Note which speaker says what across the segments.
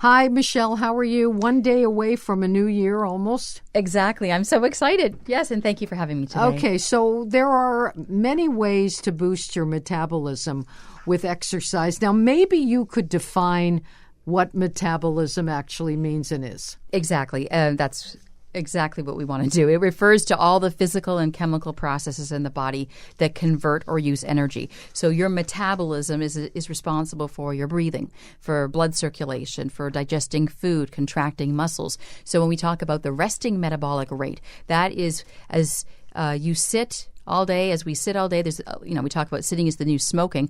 Speaker 1: Hi, Michelle. How are you? One day away from a new year almost.
Speaker 2: Exactly. I'm so excited. Yes, and thank you for having me today.
Speaker 1: Okay, so there are many ways to boost your metabolism with exercise. Now, maybe you could define what metabolism actually means and is.
Speaker 2: Exactly. That's exactly what we want to do. It refers to all the physical and chemical processes in the body that convert or use energy. So your metabolism is responsible for your breathing, for blood circulation, for digesting food, contracting muscles. So when we talk about the resting metabolic rate, that is as you sit all day, as we sit all day, there's, we talk about sitting is the new smoking.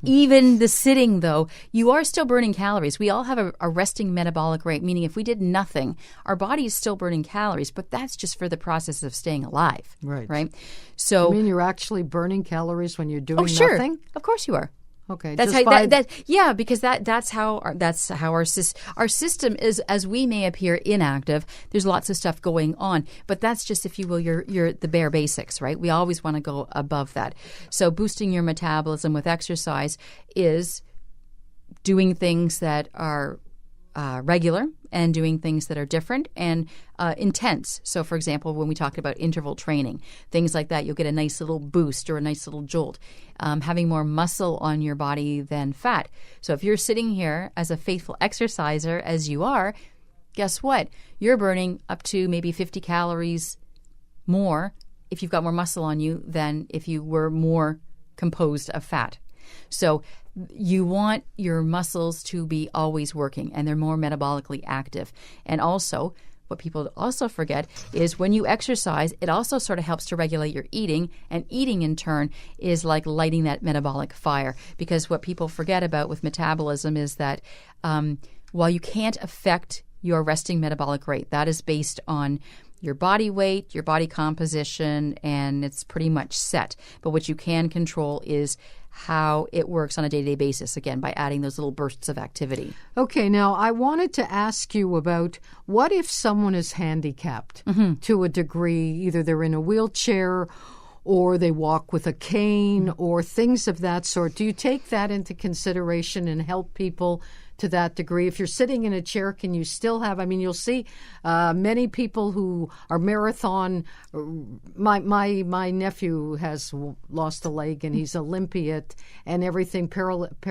Speaker 2: Even the sitting, though, you are still burning calories. We all have a resting metabolic rate, meaning if we did nothing, our body is still burning calories, but that's just for the process of staying alive.
Speaker 1: Right.
Speaker 2: So,
Speaker 1: you mean you're actually burning calories when you're doing
Speaker 2: sure.
Speaker 1: nothing?
Speaker 2: Of course you are.
Speaker 1: Okay,
Speaker 2: that's how because that's how our system is. As we may appear inactive, there's lots of stuff going on, but that's just, if you will, your the bare basics, right? We always want to go above that. So boosting your metabolism with exercise is doing things that are regular and doing things that are different and intense. So, for example, when we talk about interval training, things like that, you'll get a nice little boost or a nice little jolt. Having more muscle on your body than fat. So if you're sitting here as a faithful exerciser, as you are, guess what? You're burning up to maybe 50 calories more if you've got more muscle on you than if you were more composed of fat. So you want your muscles to be always working, and they're more metabolically active. And also, what people also forget is when you exercise, it also sort of helps to regulate your eating, and eating in turn is like lighting that metabolic fire. Because what people forget about with metabolism is that while you can't affect your resting metabolic rate, that is based on your body weight, your body composition, and it's pretty much set. But what you can control is how it works on a day-to-day basis, again, by adding those little bursts of activity.
Speaker 1: Okay, now I wanted to ask you about what if someone is handicapped to a degree, either they're in a wheelchair or they walk with a cane or things of that sort. Do you take that into consideration and help people to that degree? If you're sitting in a chair, can you still have, you'll see many people who are marathon. My nephew has lost a leg and he's Olympiad and everything.
Speaker 2: Paralympic.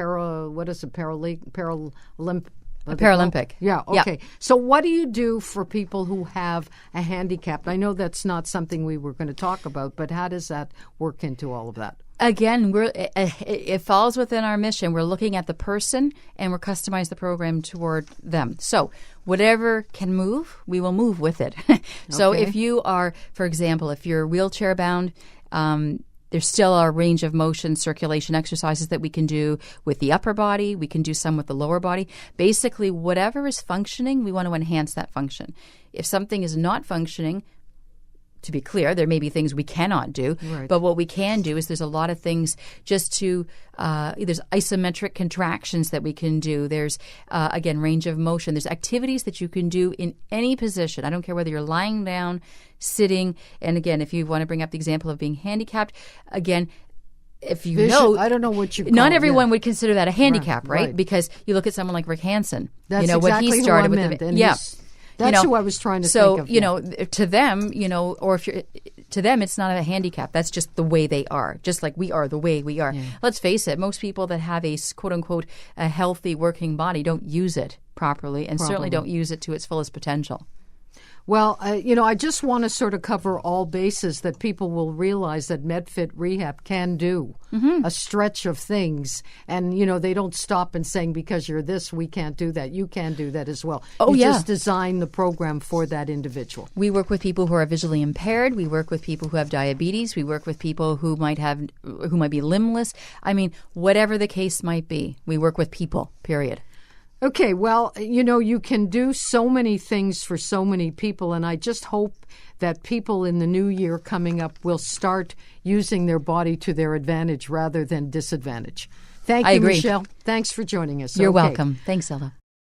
Speaker 1: Yeah, okay. Yeah. So what do you do for people who have a handicap? I know that's not something we were going to talk about, but how does that work into all of that?
Speaker 2: Again, it falls within our mission. We're looking at the person, and we're customizing the program toward them. So whatever can move, we will move with it. So if you are, for example, if you're wheelchair bound, there's still a range of motion circulation exercises that we can do with the upper body. We can do some with the lower body. Basically, whatever is functioning, we want to enhance that function. If something is not functioning, to be clear, there may be things we cannot do,
Speaker 1: right.
Speaker 2: But what we can do is there's a lot of things just to, there's isometric contractions that we can do. There's, again, range of motion. There's activities that you can do in any position. I don't care whether you're lying down, sitting, and again, if you want to bring up the example of being handicapped, again, if you know,
Speaker 1: I don't know what you call
Speaker 2: not everyone would consider that a handicap, right?
Speaker 1: Because
Speaker 2: you look at someone like Rick Hansen.
Speaker 1: That's
Speaker 2: what
Speaker 1: exactly
Speaker 2: he started
Speaker 1: who I
Speaker 2: with.
Speaker 1: Meant. That's who I was trying to think of.
Speaker 2: So, to them, or if you're to them, it's not a handicap. That's just the way they are, just like we are the way we are. Yeah. Let's face it, most people that have a quote-unquote a healthy working body don't use it properly and certainly don't use it to its fullest potential.
Speaker 1: Well, I just want to sort of cover all bases that people will realize that Medfit Rehab can do a stretch of things. And, they don't stop and saying, because you're this, we can't do that. You can do that as well. You just design the program for that individual.
Speaker 2: We work with people who are visually impaired. We work with people who have diabetes. We work with people who might be limbless. Whatever the case might be, we work with people, period.
Speaker 1: Okay, well, you can do so many things for so many people, and I just hope that people in the new year coming up will start using their body to their advantage rather than disadvantage. Thank you,
Speaker 2: I agree.
Speaker 1: Michelle. Thanks for joining us.
Speaker 2: You're welcome. Thanks, Zelda.